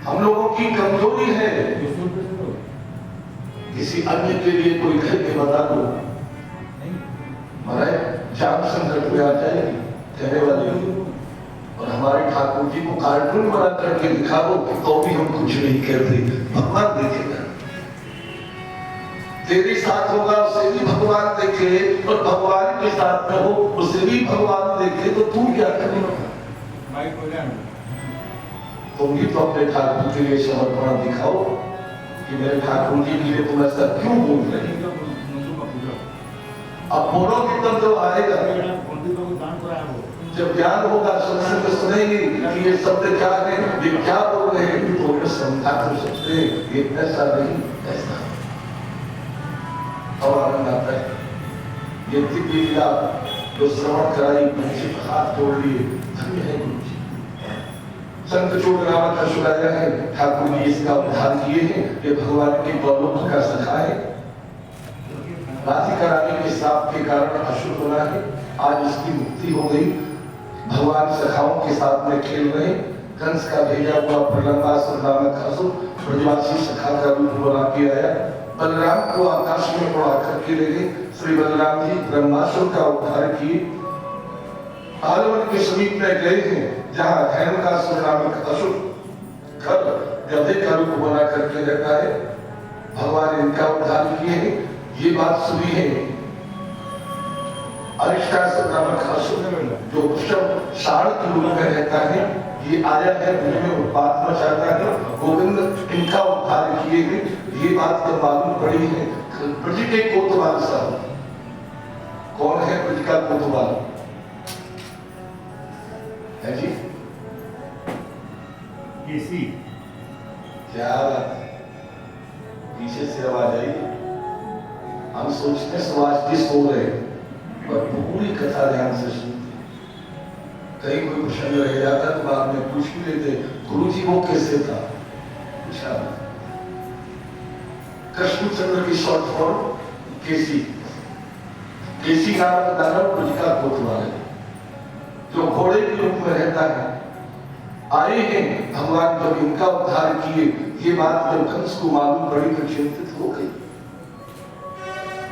हम लोगों की कमजोरी है। किसी अन्य के लिए कोई घर के बता दो, महाराज जान संकट में आ जाएगी कहने वाले, और हमारे ठाकुर जी को कार्टून बना करके दिखा दो तो भी हम कुछ नहीं कहते। भगवान देखेगा, तेरे साथ होगा उसे भी भगवान देखे, और भगवान के साथ में हो उसे भी भगवान देखे, तो तू क्या करेगा? तुम भी तो अपने ठाकुर के लिए समर्पण दिखाओ कि मेरे ठाकुर जी के लिए तुम ऐसा क्यों बोल रहे हो? अब बोलोगे तब तो आएगा, जब ज्ञान होगा सत्संग सुनेंगे कि ये शब्द क्या है, ये क्या बोल रहे हैं, तो उन्हें समझा कर सकते हैं ये ऐसा नहीं ऐसा। और आनंद आता है। ये दिव्य लीला जो श्रवण कराई, बच्चे हाथ जोड़ लिए, धन्य है गुरु जी। संत चोट रावण का सुनाया है, ठाकुर जी इसका उद्धार किए हैं। ये भगवान के गौलोक का सखा है। राधिका रानी के श्राप के कारण अशुभ होना है, आज इसकी मुक्ति हो गई। भगवान सखाओं के साथ में खेल रहे। कंस का भेजा हुआ प्रलंबासुर नामक असुर ब्रजवासी सखा का रूप बना के आया, बलराम को आकाश में उड़ा करके ले गए। श्री बलराम जी ब्रह्मासुर का उद्धार किए। आलवन के समीप में गए हैं जहाँ धैन का नामक असुर खर गधे का रूप बना करके रहता है। भगवान इनका उद्धार किए हैं। ये बात सुनी है अरिष्टासुर नामक असुर जो वृषभ साढ़ के रूप में रहता है, ये आया है ब्रज में उत्पात मचाता है। गोविंद इनका उद्धार किए हैं। ये बात तो मालूम पड़ी है। ब्रज के कोतवाल साहब कौन है? ब्रज का कोतवाल है जी केसी। क्या बात है, पीछे से आवाज आई। हम सोचते समाज की सो रहे, और पूरी कथा ध्यान से सुनते। कहीं कोई प्रसंग रह जाता तो बाद में पूछ भी लेते, गुरु जी वो कैसे था? पूछा कृष्णचंद्र की शॉर्ट फॉर्म केसी। केसी नामक दानव ब्रज का कोतवाल है जो घोड़े के रूप में रहता है। आए हैं भगवान जब इनका उद्धार किए। ये बात जब कंस को मालूम पड़ी तो चिंतित हो गई।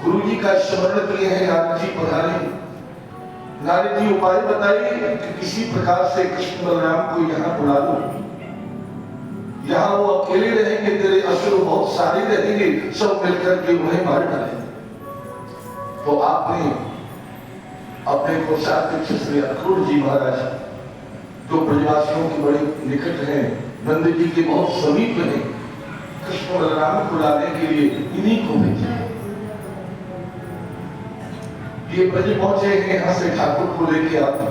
गुरु जी का स्मरण किए हैं, नारद जी पधारे। नारद जी उपाय बताइए कि किसी प्रकार से कृष्ण बलराम को यहाँ बुला लो। यहाँ वो अकेले रहेंगे, तेरे असुर बहुत सारे रहेंगे, सब मिलकर के उन्हें मार डालेंगे। तो आपने अपने कोषाध्यक्ष श्री अक्रूर जी महाराज जो ब्रजवासियों के बड़े निकट हैं, नंद जी के बहुत समीप हैं, कृष्ण बलराम को लाने के लिए इन्हीं को भेजा। ये ब्रज पहुंचे हैं, यहाँ से ठाकुर को लेके आते।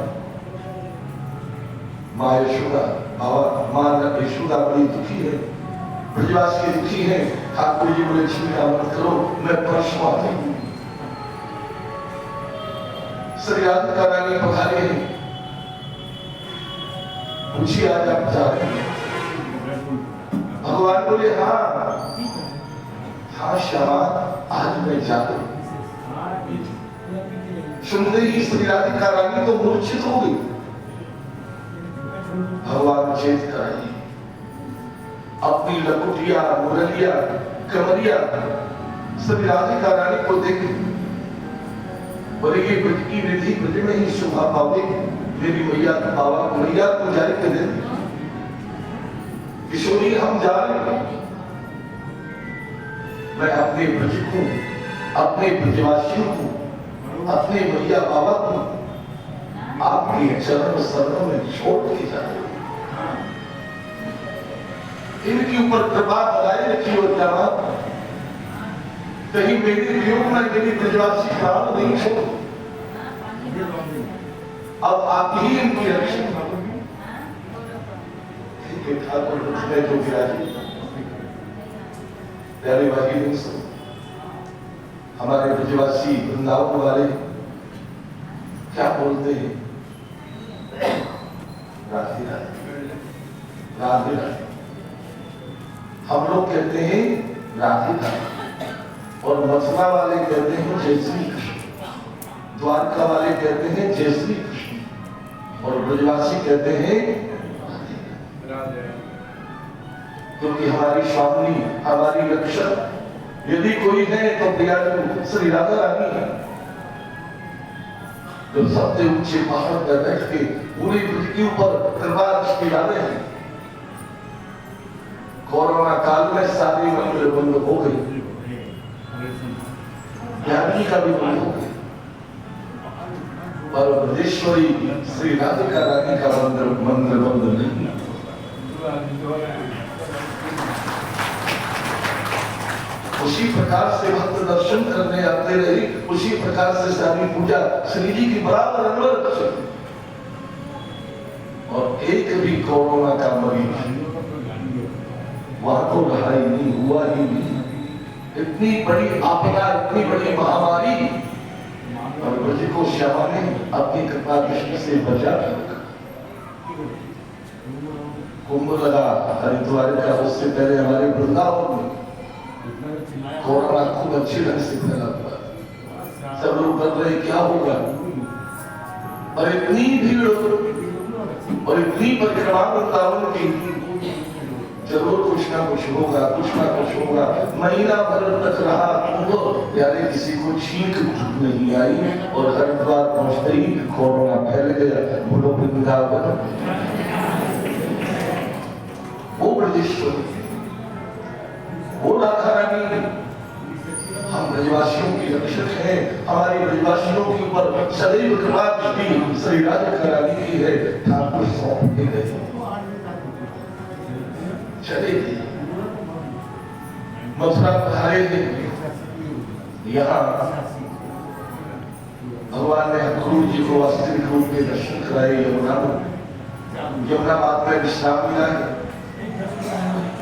माँ यशोदा माँ यशोदा बड़ी दुखी है, ब्रजवासी दुखी है। ठाकुर जी बोले चिंता मत करो, मैं परसों आती हूँ। श्री राधिका रानी पधारे हैं। पूछिए आज आप जा रहे हैं? भगवान बोले हाँ श्यामा, आज मैं जा रही हूँ। सुनते ही श्री राधिका रानी तो मूर्छित हो गई। भगवान चेत कराइए। अपनी लकुटिया मुरलिया कमरिया श्री राधिका रानी को देख बोले ये ब्रज की विधि ब्रज में ही शोभा पावे। मेरी मैया बाबा मैया को जारी कर दे, किशोरी हम जा रहे हैं। मैं अपने ब्रज को, अपने ब्रजवासियों को, अपने मैया बाबा को आपके चरण शरणों में छोड़ के जा रहे हैं। इनके ऊपर कृपा बनाए रखी और जाना, कहीं मेरे वियोग में मेरी ब्रजवासी प्राण नहीं छोड़। अब आप ही इनकी रक्षा ठाकुर में जो विराजी प्यारे भाई दिन से हमारे ब्रजवासी वृंदावन वाले क्या बोलते हैं? राधे राधे राधे राधे। हम लोग कहते हैं राधे राधे, और मथुरा वाले कहते हैं जय श्री कृष्ण, द्वारका वाले कहते हैं जय श्री कृष्ण, और ब्रजवासी कहते हैं क्योंकि हमारी स्वामी, हमारी रक्षक यदि कोई है तो प्रियाजू श्री राधा रानी है, जो सबसे ऊंचे पहाड़ पर बैठ के पूरी पृथ्वी के ऊपर कृपा दृष्टि डाले हैं। कोरोना काल में सारी मंदिर बंद हो गई, ज्ञानी का भी बंद हो गई, पर ब्रजेश्वरी श्री राधिका रानी का मंदिर बंद नहीं। उसी प्रकार से भक्त दर्शन करने आते रहे, उसी प्रकार से सारी पूजा श्री जी की बराबर अनवरत चली। और एक भी कोरोना का मरीज वहां तो रहा ही नहीं, हुआ ही नहीं। इतनी बड़ी आपदा, इतनी बड़ी महामारी, और ब्रज को श्यामा ने अपनी कृपा दृष्टि से बचा के रखा। कुंभ लगा हरिद्वार का, उससे पहले हमारे वृंदावन में कोरोना खूब अच्छी ढंग से फैला हुआ, सब लोग कर रहे क्या होगा, और इतनी भीड़ और इतनी परिक्रमा वृंदावन की, जरूर कुछ ना कुछ होगा, कुछ ना कुछ होगा। महीना भर तक रहा कुंभ, यानी किसी को छींक नहीं आई, और हरिद्वार पहुंचते ही कोरोना फैल गया। बोलो वृंदावन, वो ब्रजेश्वर, वो राधा रानी। हम ब्रजवासियों की रक्षक हैं, हमारी ब्रजवासियों के ऊपर सदैव कृपा दृष्टि श्री राधिका रानी की है। ठाकुर सौंप के गए, चले गए, मथुरा पधारे थे। यहाँ भगवान ने क्रूर जी को वास्तविक रूप में दर्शन कराए। यमुना मार्ग में विश्राम मिला है।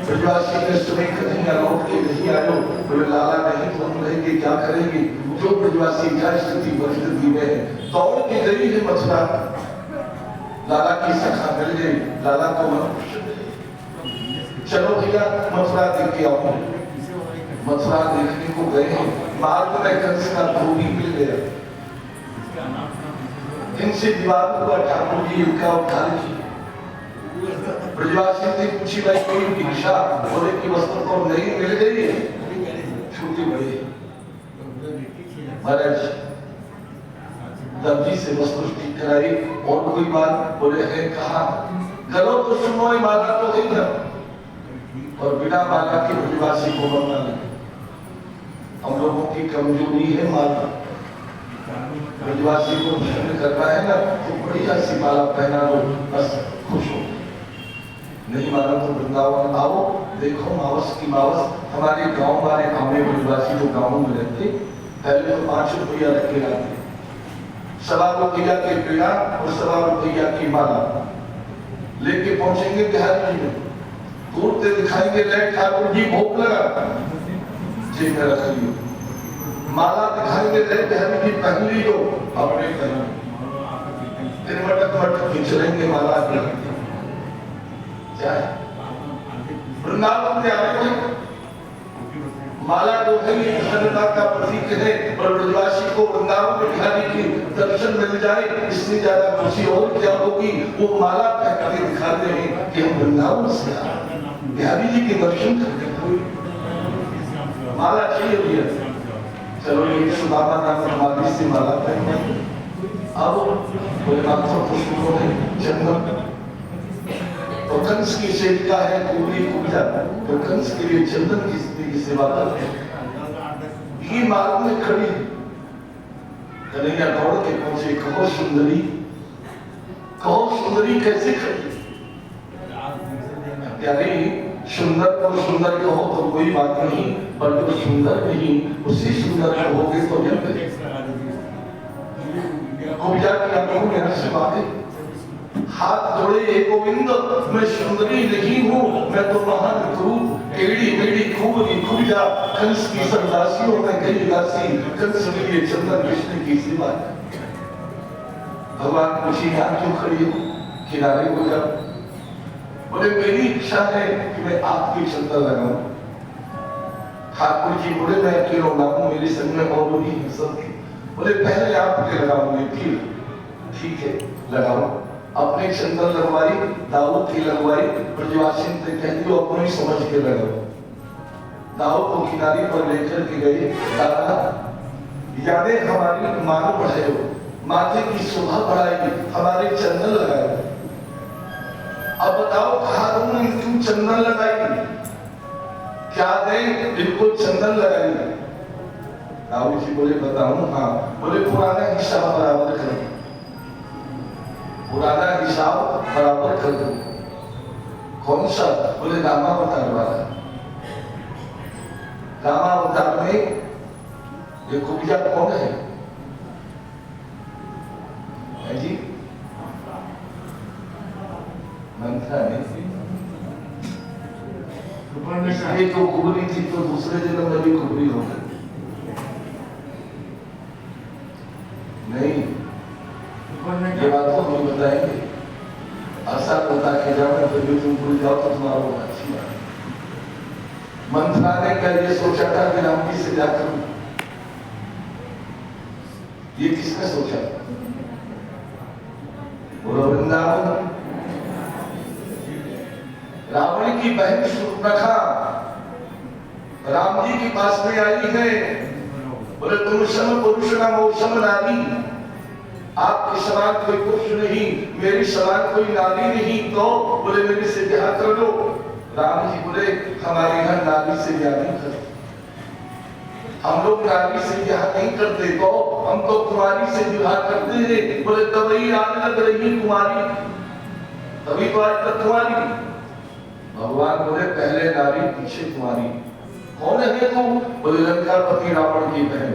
ब्रजवासी ने सुने कन्हैया लौट के नहीं आयो, बोले लाला नहीं तो हम रहेंगे, क्या करेंगे। जो ब्रजवासी क्या स्थिति परिस्थिति में है, दौड़ के गई है मथुरा, लाला की सखा मिल गई, लाला को मन, चलो भैया मथुरा देख के आओ। मथुरा देखने को गए, मार्ग में कंस का धोबी मिल गया, इनसे विवाद हुआ, ठाकुर जी इनका उद्धार किया। ब्रजवासी ने पूछी भाई कोई भिक्षा, बोले की वस्त्र तो नहीं मिल गई, छूटी बड़ी महाराज दर्जी से वस्त्र ठीक कराई। और कोई बात, बोले है कहा, करो तो सुनो, माला तो है ना, और बिना माला के ब्रजवासी को बनना लगे। हम लोगों की कमजोरी है माला, ब्रजवासी को प्रसन्न करना है ना, तो बढ़िया सी माला पहना दो, बस खुश हो। नहीं माना तो वृंदावन आओ, देखो मावस की मावस। हमारे गांव वाले हमें ब्रजवासी जो गांव में रहते, पहले तो 5 रुपया रख के लाते, 1.25 रुपया के पेड़ा और 1.25 रुपया की माला लेके पहुंचेंगे बिहार जी में। दूर से दिखाएंगे, ले ठाकुर जी भोग लगा, जेब में रख लियो। माला दिखाएंगे, ले बिहार जी पहन लियो, अपने पहन। फिर मटक खींच लेंगे माला की। वृंदावन में आए थे, माला जो है ये प्रसन्नता का प्रतीक है, और ब्रजवासी को वृंदावन में बिहारी की दर्शन मिल जाए, इससे ज्यादा खुशी और क्या होगी। वो माला पहन के दिखाते हैं कि हम वृंदावन से आए, बिहारी जी के दर्शन करते। माला चाहिए भैया, चलो ये सुदामा नाम समाधि से माला पहन। अब कोई माथा पुष्पों में चंदन, तो कंस की सेविका है पूरी पूजा, तो कंस के लिए चंदन की सेवा करते हैं। ये मार्ग में खड़ी, कन्हैया दौड़ के पहुंचे, कहो सुंदरी, कहो सुंदरी कैसे खड़ी। प्यारी, सुंदर को सुंदर कहो तो कोई बात नहीं, पर जो सुंदर नहीं उसी सुंदर कहोगे तो जब पूजा किया करूं मेरा सेवा है। हाथ जोड़े हे गोविंद, मैं सुंदरी नहीं हूँ, मैं तो महान क्रूर टेढ़ी मेढ़ी खूब जा। कंस की सब दासियों में गई दासी, कंस के लिए चंदन कृष्ण की सेवा। भगवान पूछी यहाँ क्यों खड़ी हो, किनारे हो जाओ। बोले मेरी इच्छा है कि मैं आपकी चंदन लगाऊं। ठाकुर जी बोले मैं अकेला ना हूं, मेरे संग में और भी सब। बोले पहले आपके लगाऊंगे, फिर ठीक है लगाओ। अपने चंदन लगवाई, दाऊद की लगवाई, ब्रजवासी ने कह दिया अपनी समझ के लगाओ। दाऊद को किनारे पर लेकर के गए, दादा यादें हमारी मान बढ़ाए, माथे की शोभा बढ़ाई, हमारे चंदन लगाए। अब बताओ कहा तुमने क्यों चंदन लगाई, क्या दें इनको चंदन लगाई। दाऊद जी बोले बताऊं, हाँ। बोले पुराना हिसाब बराबर करो, पुराना हिसाब बराबर कर दो। कौन सा? बोले रामावतार वाला। रामावतार में ये कुबिया कौन है जी? मंथा नहीं, ये तो कुबरी थी तो दूसरे जन्म में भी कुबरी हो गई। नहीं, ये बात तो हम बताएंगे। ऐसा बता के जाओ तो भी तुम भूल जाओ तो तुम्हारा होगा अच्छी बात। मंथरा ने क्या ये सोचा था कि राम जी से जाकर, ये किसने सोचा? वृंदावन। रावण की बहन शूर्पणखा राम जी के पास में आई है, बोले तुम सम पुरुष न मौसम नारी, आपके समान कोई पुरुष नहीं, मेरी समान कोई नारी नहीं, तो बोले मेरे से ब्याह कर लो। राम जी बोले हमारे यहाँ नारी से ब्याह नहीं करते, हम लोग नारी से ब्याह नहीं करते, तो हम तो कुमारी से विवाह करते हैं। बोले तभी आग लग रही कुमारी, तभी तो आज तक कुमारी। भगवान बोले पहले नारी पीछे कुमारी। कौन है तू? बोले लंकापति रावण की बहन।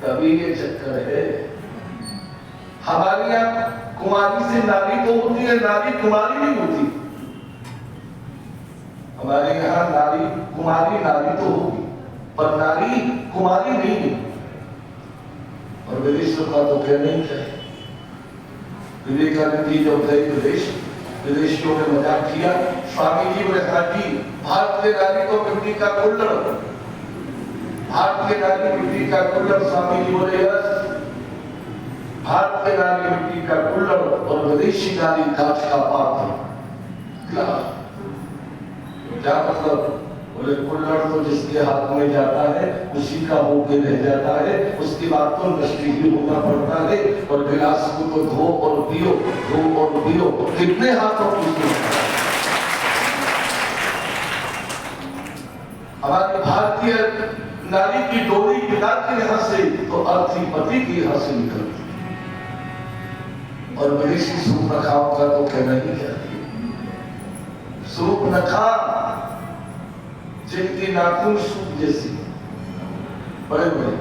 तभी ये चक्कर है, हमारे यहाँ कुमारी से नारी तो होती है, नारी कुमारी नहीं होती। हमारे यहाँ नारी कुमारी नारी तो होगी, पर नारी कुमारी नहीं है। और विदेशों का तो कहना ही चाहिए। विवेकानंद जी जब गए विदेशियों ने मजाक किया, स्वामी जी बोले हाँ जी, भारतीय नारी तो मिट्टी का कुल्लड़, भारतीय नारी मिट्टी का कुल्लड़। स्वामी जी बोले यस, भारतीय नारी मिट्टी का कुल्लड़ और विदेशी नारी कांच का पात्र। क्या मतलब? बोले कुल्लड़ तो जिसके हाथ में जाता है उसी का होके रह जाता है, उसके बाद तो नष्ट ही होना पड़ता है। और गिलास को तो धो और पियो, धो और पियो, कितने हाथों की। हमारी भारतीय नारी की डोरी गिराती यहाँ से तो अर्थी पति की यहाँ से निकलती, और विदेशी शूर्पणखाओं का तो कहना ही चाहिए। शूर्पणखा जिनकी नाखून सूप जैसी बड़े बड़े,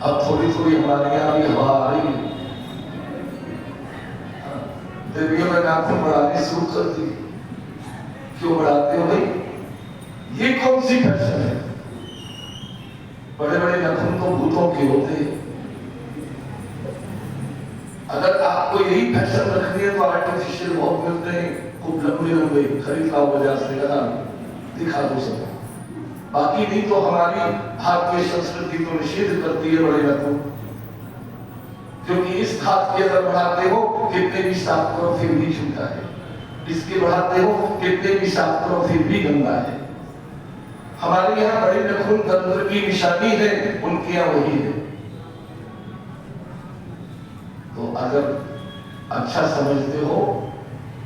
अब थोड़ी थोड़ी हमारे यहाँ भी हवा आ रही है, देवियों में नाखून बढ़ाने शुरू कर दी। क्यों बढ़ाते हो भाई? ये कौन सी फैशन है? बड़े बड़े नाखून तो भूतों के होते हैं। अगर आपको यही फैशन रखनी है तो आर्टिफिशियल बहुत मिलते हैं, खूब लंबे लंबे, खरीद लाओ बाजार से, लगा दिखा दो सब। बाकी नहीं तो हमारी भारतीय संस्कृति तो निषेध करती है बड़े नाखून, क्योंकि इस हाथ के अगर बढ़ाते हो कितने भी साफ करो फिर भी छूटा है, इसके बढ़ाते हो कितने भी साफ करो फिर भी गंदा है। हमारे यहाँ बड़े नाखून तंत्र की निशानी है, उनके यहाँ वही है। तो अगर अच्छा समझते हो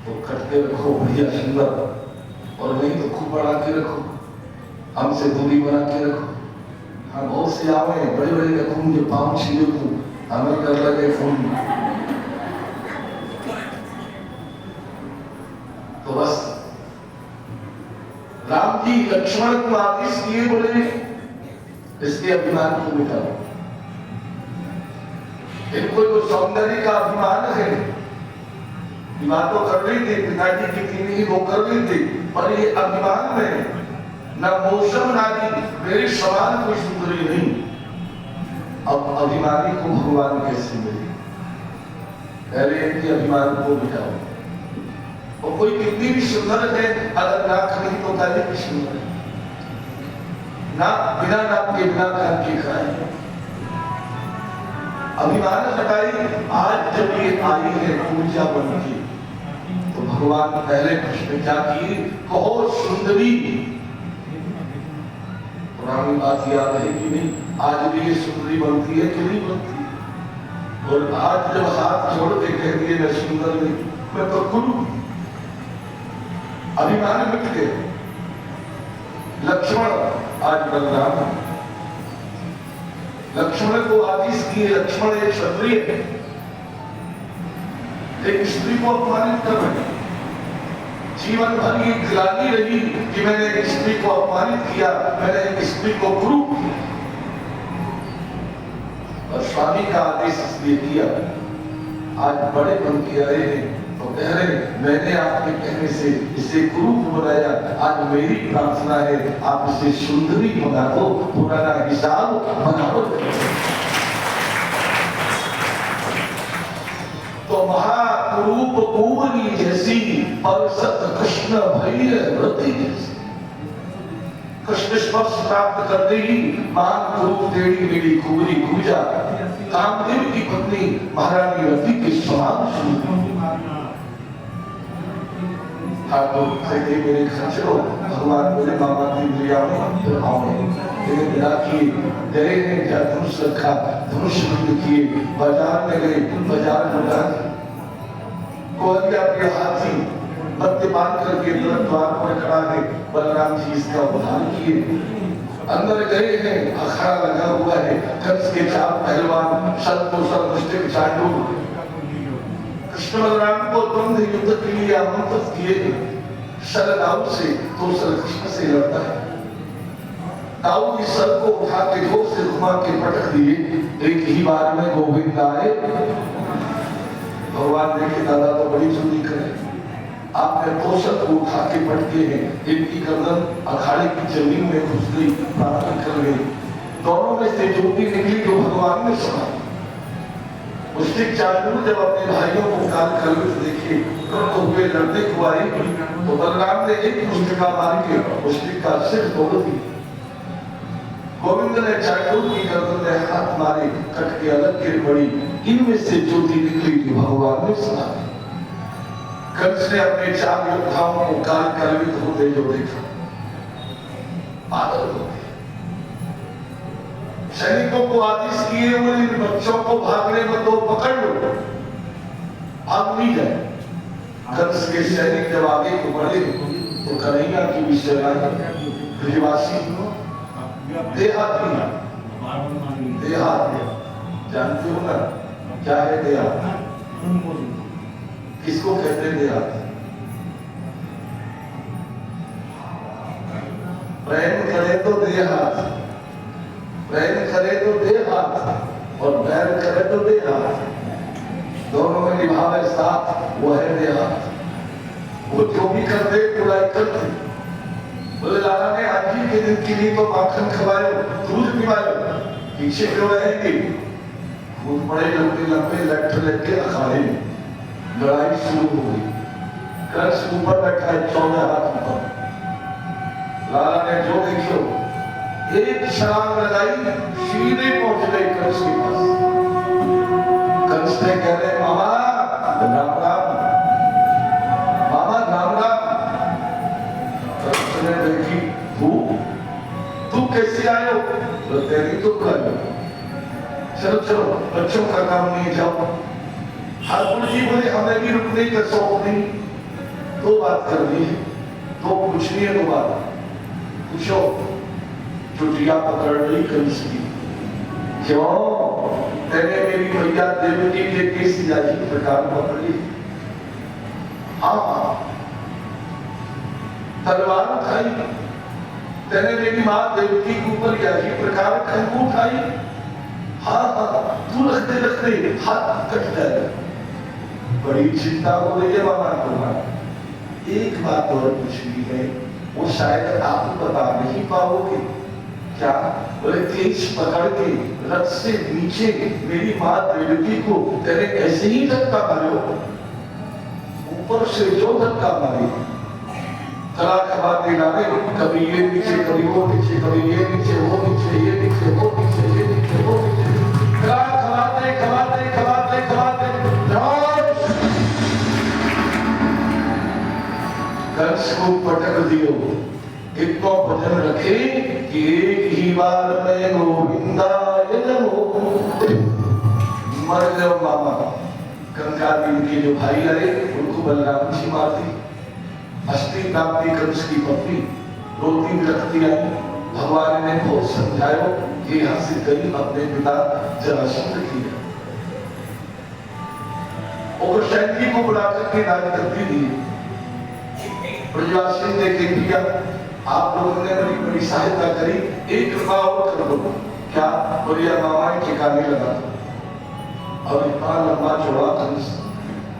तो कट के रखो, बढ़िया सुंदर, और नहीं तो खूब बढ़ा के रखो, हमसे दूरी बना के रखो। हाँ, बहुत से आवे बड़े बड़े नाखून जो पाँव छीले को हमें कर लगे फोन। तो बस राम जी लक्ष्मण को आदेश दिए, बोले इसके अभिमान को मिटाओ। इनको तो सौंदर्य का अभिमान है, विवाह तो कर रही थी, पिताजी की तीन ही वो कर रही थी, पर ये अभिमान में न मौसम नारी, मेरे समान कोई सुंदरी नहीं। अब अभिमानी को भगवान कैसे मिले? पहले इनके अभिमान को मिटाओ। और कोई कितनी भी सुंदर है, अगर नाक नहीं तो पहले भी सुंदर है, ना बिना नाक के बिना कान के खाए। अभिमान हटाई। आज जब ये आई है पूजा बन के, तो भगवान पहले प्रश्न क्या किए, कहो सुंदरी। पुरानी बात याद है कि नहीं, आज भी ये सुंदरी बनती है कि नहीं बनती। और आज जब हाथ जोड़ के कह दिए मैं सुंदर नहीं, मैं तो गुरु, अभिमान मिट गए। लक्ष्मण आज बलराम, लक्ष्मण को आदेश किए, लक्ष्मण एक क्षत्रिय है, एक स्त्री को अपमानित कर रहे हैं। जीवन भर ये ग्लानि रही कि मैंने एक स्त्री को अपमानित किया, मैंने एक स्त्री को गुरु किया। और स्वामी का आदेश इसलिए किया, आज बड़े बन के आए हैं तो कह रहे मैंने आपके कहने से इसे गुरु बनाया, आज मेरी प्रार्थना है आप इसे सुंदरी बना दो, पुराना हिसाब बनाओ। तो महाकुरूप कुंवरी जैसी परसत कृष्ण भैरवती जैसी, कृष्ण स्पर्श प्राप्त करते ही महाकुरूप टेढ़ी मेरी कुंवरी पूजा कामदेव की पत्नी महारानी रति के समान सुंदर। ठाकुर से मेरे खचरो भगवान मेरे मामा की प्रिया में आओ, लेकिन राखी गए हैं क्या धनुष रखा, धनुष युद्ध किए, बाजार में गए, बाजार लुटा कोलिया के हाथी मद्यपान करके द्वार पर खड़ा है, बलराम जी इसका उद्धार किए। अंदर गए हैं, अखाड़ा लगा हुआ है, कंस के चार पहलवान मुष्टिक चांडू कृष्ण बलराम को द्वंद्व युद्ध के लिए आमंत्रित किए। शर दाऊ से तो शर कृष्ण से लड़ता है, दाऊ इस सर को उठा के जोर से घुमा के पटक दिए, एक ही बार में गोविंद आए। भगवान देखे दादा तो बड़ी चोरी करे, आपने दो सर को उठा के पटके हैं, इनकी गर्दन अखाड़े की जमीन में घुस गई, प्राण निकल गई। दोनों में से ज्योति निकली जो भगवान ने सुना। मुष्टिक चांडू जब अपने भाइयों को काल कलवित देखे तो हुए लड़ने को आए, तो बलराम ने एक मुष्टिका मार के मुष्टिक का सिर तोड़ दिया। गोविंद ने चांडू की गर्दन में हाथ मारे, कट के अलग गिर पड़ी। इनमें से ज्योति निकली जो भगवान ने सुना। कंस ने अपने चार योद्धाओं को काल कलवित होते जो देखा, पागल हो गए। सैनिकों को आदेश किए हुए इन बच्चों को भागने में दो, पकड़ लो, भाग नहीं जाए। कंस के सैनिक जब आगे को बढ़े तो कन्हैया की भी सेना गृहवासी देहाती जानते हो ना क्या है देहात, किसको कहते हैं देहात? प्रेम करे तो देहात, प्रेम करे तो देहात और बैर करे तो देहात, दोनों में निभावे साथ, वो है देहात। वो जो भी करते बुराई करते। बोले लाला ने आज ही के दिन के लिए तो माखन खवाए, दूध पिवाए, पीछे क्यों रहेंगे? खूब बड़े लंबे लंबे लट्ठ लेके अखाड़े में लड़ाई शुरू हो गई। कंस ऊपर बैठा है 14 हाथ ऊपर। लाला ने जो देखो एक छलांग लगाई, सीधे पहुंच गए कंस के पास। कंस ने कह रहे मामा राम राम, मामा राम राम। कंस ने देखी तू कैसे आए हो? तो तेरी तो कर, चलो चलो बच्चों का काम नहीं, जाओ। ठाकुर जी बोले हमें भी रुकने का शौक नहीं, दो बात कर दी है, तो पूछनी है, दो बात पूछो। चुटिया पकड़ ली कंस की, क्यों? तेने मेरी भैया देवकी के केस जाजी प्रकार पकड़ी। हाँ, तलवार उठाई, तेने मेरी माँ देवकी के ऊपर याजी प्रकार खंगू उठाई। हाँ, तू रखते रखते हाथ कट जाएगा। बड़ी चिंता हो रही है मामा को। एक बात और पूछनी है, वो शायद आप बता नहीं पाओगे क्या? बोले तेज पकड़ के रथ से नीचे मेरी माँ देवकी को तेरे ऐसे ही धक्का मारो, ऊपर से जो धक्का मारे तला खबा दे डाले, कभी ये नीचे कभी वो नीचे, कभी ये नीचे वो नीचे, ये नीचे वो नीचे, ये नीचे वो नीचे, तला खबा दे कंस को पटक दियो, इतना भजन रखे कि एक ही बार में गोविंदाय नमो। मर गए मामा। कंकादी के जो भाई आए उनको बलराम जी मार दी। अस्थि प्राप्ति कंस की पत्नी रोती विलखती आई। भगवान ने बहुत समझाया कि यहाँ से गई अपने पिता जरासंध की और सैनिक को बुलाकर के राजगद्दी दी। ब्रजवासी ने कह दिया आप लोगों ने बड़ी बड़ी सहायता करी, एक कृपा और कर दो। क्या? बोलिया मामा ठिकाने लगा। अब इतना लंबा चौड़ा कंस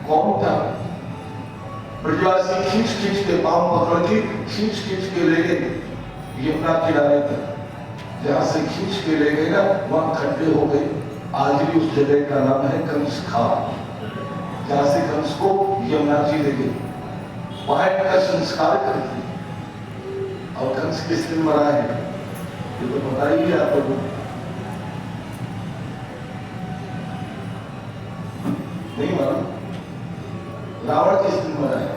कौन था? ब्रजवासी खींच खींच के पांव पकड़ के खींच खींच के ले गए यमुना किनारे तक। जहां से खींच के ले गए ना वहां खड्डे हो गए। आज भी उस जगह का नाम है कंस खाल, जहां से कंस को यमुना जी ले गए। वहां इनका संस्कार कर दिया। और कंस किस दिन मरा है ये तो बताइए आप लोगों को। नहीं मालूम? रावण किस दिन मरा है?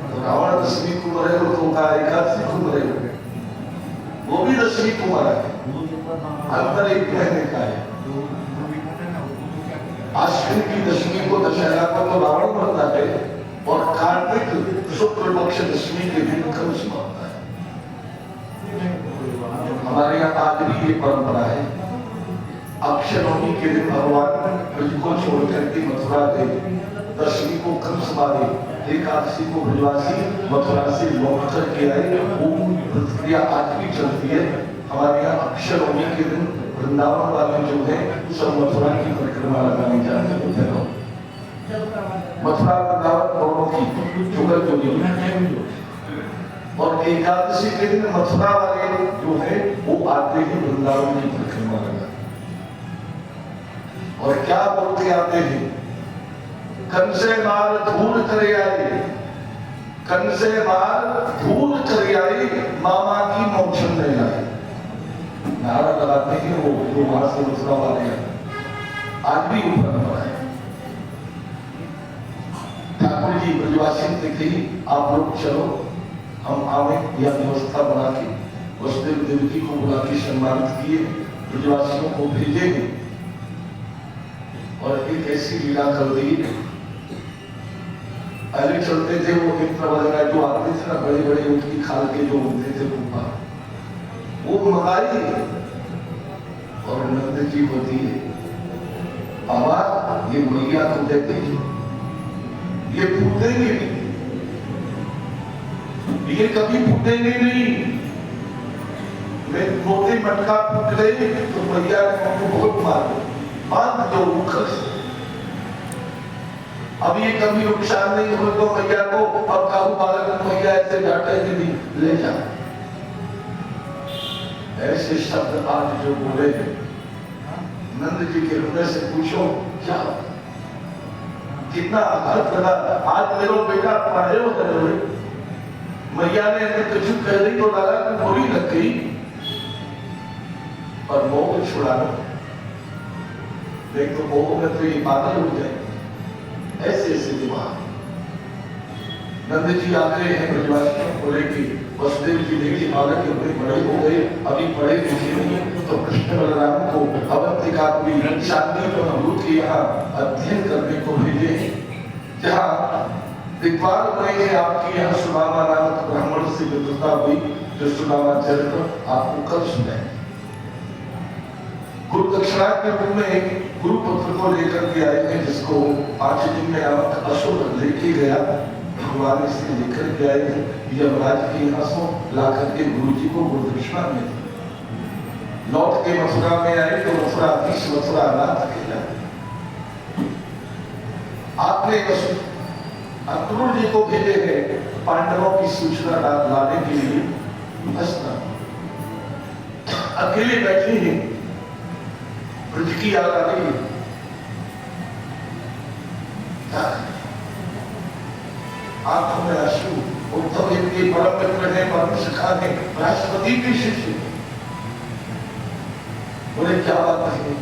तो रावण दशमी को मरेगा तो एकादशी को मरेगा, वो भी दशमी को मरा है। अंतर एक महीने का है। अश्विन की दशमी को दशहरा को तो रावण मरता है और कार्तिक शुक्ल पक्ष दशमी के दिन कंस मरता है। हमारे यहाँ आज भी ये परंपरा है। अक्षरनवमी के दिन भगवान ब्रज को छोड़ करके मथुरा गए। दशमी को कंस मारे, एकादशी को ब्रजवासी मथुरा से लौट करके आए। वो प्रक्रिया आज भी चलती है। हमारे यहाँ अक्षरनवमी के दिन वृंदावन वाले जो है सब मथुरा की परिक्रमा लगाने जाते होते हैं। मथुरा वृंदावन दोनों की जुगल जोड़ी। और एकादशी के दिन मथुरा वाले जो है वो आते ही वृंदावन की परिक्रमा लगा। और क्या बोलते आते हैं? कंसे मार धूल करे आए, कंसे मार धूल करे आए, मामा की मोक्षण नहीं आए। नारा लगाते हैं वो जो वहां से मथुरा वाले आज भी ऊपर है। ठाकुर जी ब्रजवासी ने कही आप लोग चलो हम आवे, यह व्यवस्था बना के वसुदेव देवकी को बुला के सम्मानित किए, ब्रजवासियों को भेजेंगे। और एक ऐसी लीला कर दी। पहले चलते थे वो मित्र वगैरह जो आते थे ना, बड़े बड़े उनकी खाल के जो होते थे ऊपर, वो मंगाई और नंद जी होती है बाबा ये मैया को देते ये फूटेंगे, ये कभी फूटेंगे नहीं। मैं मोटे मटका फूट गए तो मैया ने हमको बहुत मार बांध दो मुखर से। अब ये कभी नुकसान नहीं हो तो मैया को अब काबू बालक मैया ऐसे डांटे कि नहीं ले जा। ऐसे शब्द आज जो बोले नंद जी के हृदय से पूछो क्या कितना आघात लगा। आज मेरा बेटा पढ़े हो गए, मैया ने कुछ कह दी तो लगा कि बुरी लग गई और मोह छुड़ा लो। देख तो मोह में तो ये बातें हो जाए। ऐसे ऐसे दिमाग नंद जी आ गए हैं ब्रजवासियों को लेके। वसुदेव जी देखिए बालक अपने बड़े हो गए, अभी पढ़े लिखे नहीं, तो कृष्ण बलराम को अवंतिका की शांतिपूर्ण के यहाँ अध्ययन करने को भेजे, जहाँ विद्वान बने हैं। आपके यहाँ सुदामा नामक ब्राह्मण से मित्रता हुई, जो सुदामा चरित्र आपको कल सुनाए। गुरु दक्षिणा के रूप में गुरु पुत्र को लेकर के आए हैं, जिसको 5 दिन में आवक असुर लेके गया। भगवान इसलिए लेकर के आए हैं यमराज के यहाँ से ला करके गुरु जी को गुरु दक्षिणा में लौट के मथुरा में आए तो मथुरा अधीश मथुरा अनाथ कहला। आपने अक्रूर जी को भेजे हैं पांडवों की सूचना लाने के लिए। हंसना अकेले बैठे हैं, ब्रज की याद आ रही है। आंखों में आंसू। उद्धव इनके परम मित्र हैं, परम सखा हैं, राष्ट्रपति के शिष्य। बोले क्या बात है?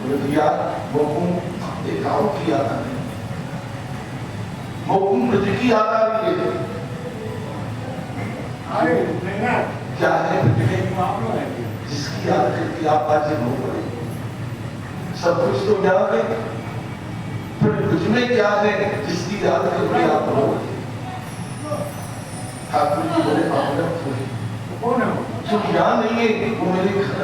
बोले भैया मोकुम देखाओ की आता नहीं, मोकुम ब्रज की आता नहीं है। क्या है जिसकी याद करके आप आज हो पड़े, सब कुछ तो याद है, फिर ब्रज में क्या है जिसकी याद करके आप हो। ठाकुर जी बोले आप तुम यहाँ नहीं है, वो मेरे घर